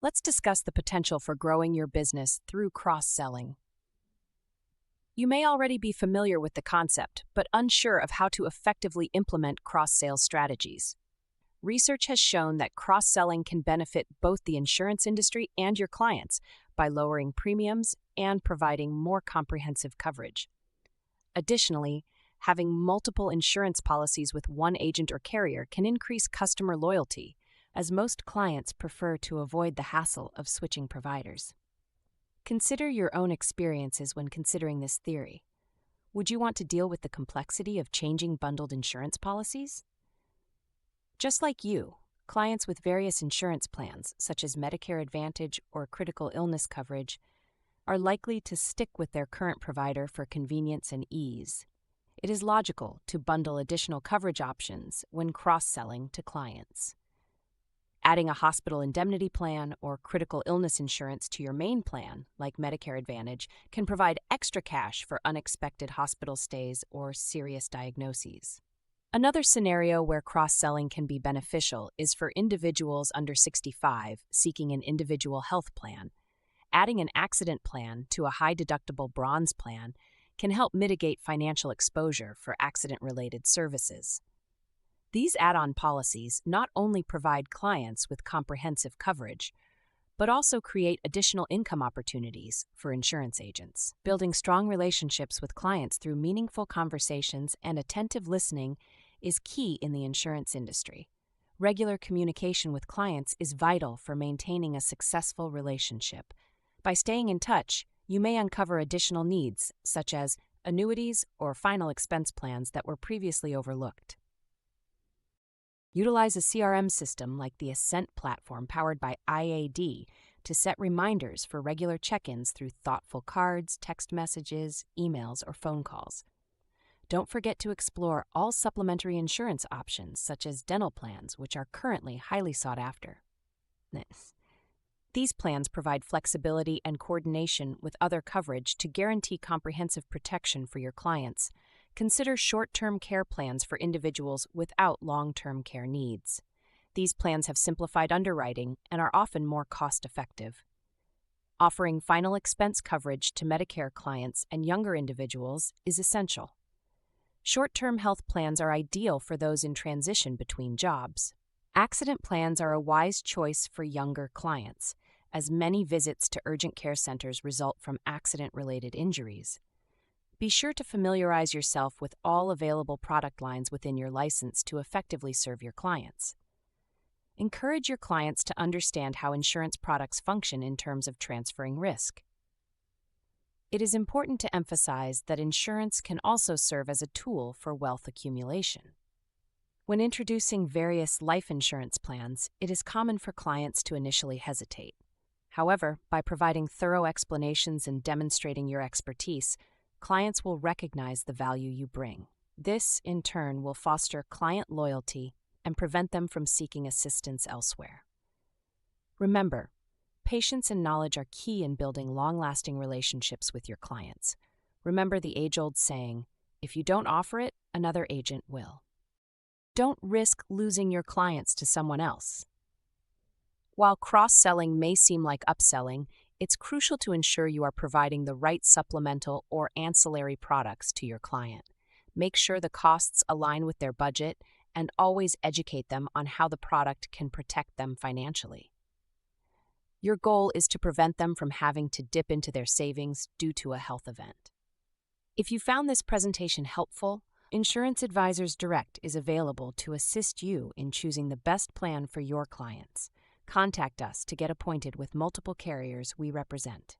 let's discuss the potential for growing your business through cross-selling. You may already be familiar with the concept, but unsure of how to effectively implement cross-sales strategies. Research has shown that cross-selling can benefit both the insurance industry and your clients by lowering premiums and providing more comprehensive coverage. Additionally, having multiple insurance policies with one agent or carrier can increase customer loyalty, as most clients prefer to avoid the hassle of switching providers. Consider your own experiences when considering this theory. Would you want to deal with the complexity of changing bundled insurance policies? Just like you, clients with various insurance plans, such as Medicare Advantage or critical illness coverage, are likely to stick with their current provider for convenience and ease. It is logical to bundle additional coverage options when cross-selling to clients. Adding a hospital indemnity plan or critical illness insurance to your main plan, like Medicare Advantage, can provide extra cash for unexpected hospital stays or serious diagnoses. Another scenario where cross-selling can be beneficial is for individuals under 65 seeking an individual health plan. Adding an accident plan to a high-deductible bronze plan can help mitigate financial exposure for accident-related services. These add-on policies not only provide clients with comprehensive coverage, but also create additional income opportunities for insurance agents. Building strong relationships with clients through meaningful conversations and attentive listening is key in the insurance industry. Regular communication with clients is vital for maintaining a successful relationship. By staying in touch, you may uncover additional needs, such as annuities or final expense plans that were previously overlooked. Utilize a CRM system like the Ascent platform powered by IAD to set reminders for regular check-ins through thoughtful cards, text messages, emails, or phone calls. Don't forget to explore all supplementary insurance options, such as dental plans, which are currently highly sought after. These plans provide flexibility and coordination with other coverage to guarantee comprehensive protection for your clients. Consider short-term care plans for individuals without long-term care needs. These plans have simplified underwriting and are often more cost-effective. Offering final expense coverage to Medicare clients and younger individuals is essential. Short-term health plans are ideal for those in transition between jobs. Accident plans are a wise choice for younger clients, as many visits to urgent care centers result from accident-related injuries. Be sure to familiarize yourself with all available product lines within your license to effectively serve your clients. Encourage your clients to understand how insurance products function in terms of transferring risk. It is important to emphasize that insurance can also serve as a tool for wealth accumulation. When introducing various life insurance plans, it is common for clients to initially hesitate. However, by providing thorough explanations and demonstrating your expertise, clients will recognize the value you bring. This, in turn, will foster client loyalty and prevent them from seeking assistance elsewhere. Remember, patience and knowledge are key in building long-lasting relationships with your clients. Remember the age-old saying, if you don't offer it, another agent will. Don't risk losing your clients to someone else. While cross-selling may seem like upselling, it's crucial to ensure you are providing the right supplemental or ancillary products to your client. Make sure the costs align with their budget and always educate them on how the product can protect them financially. Your goal is to prevent them from having to dip into their savings due to a health event. If you found this presentation helpful, Insurance Advisors Direct is available to assist you in choosing the best plan for your clients. Contact us to get appointed with multiple carriers we represent.